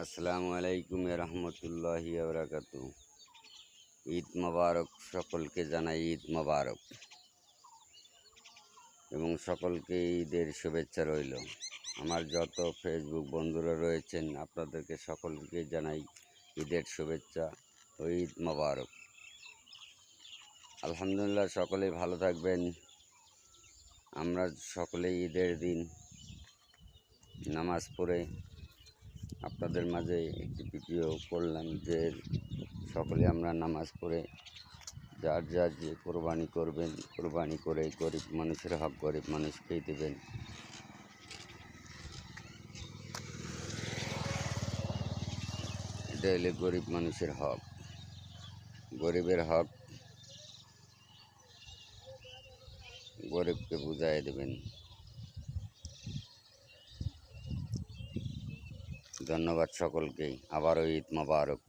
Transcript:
আসসালামু আলাইকুম রহমতুল্লাহি বারাকাতু। ঈদ মোবারক, সকলকে জানাই ঈদ মোবারক এবং সকলকে ঈদের শুভেচ্ছা রইল। আমার যত ফেসবুক বন্ধুরা রয়েছেন আপনাদেরকে সকলকে জানাই ঈদের শুভেচ্ছা ও ঈদ মোবারক। আলহামদুলিল্লাহ, সকলেই ভালো থাকবেন। আমরা সকলেই ঈদের দিন নামাজ পড়ে আপনাদের মাঝে একটি ভিডিও করলাম যে সকলে আমরা নামাজ পড়ে যার যার যে কোরবানি করবেন, কোরবানি করে গরিব মানুষের হক গরিব মানুষকেই দেবেন। এটা হলে গরিব মানুষের হক, গরিবের হক গরিবকে বুঝাই দেবেন। ধন্যবাদ সকলকেই। আবারও ঈদ মোবারক।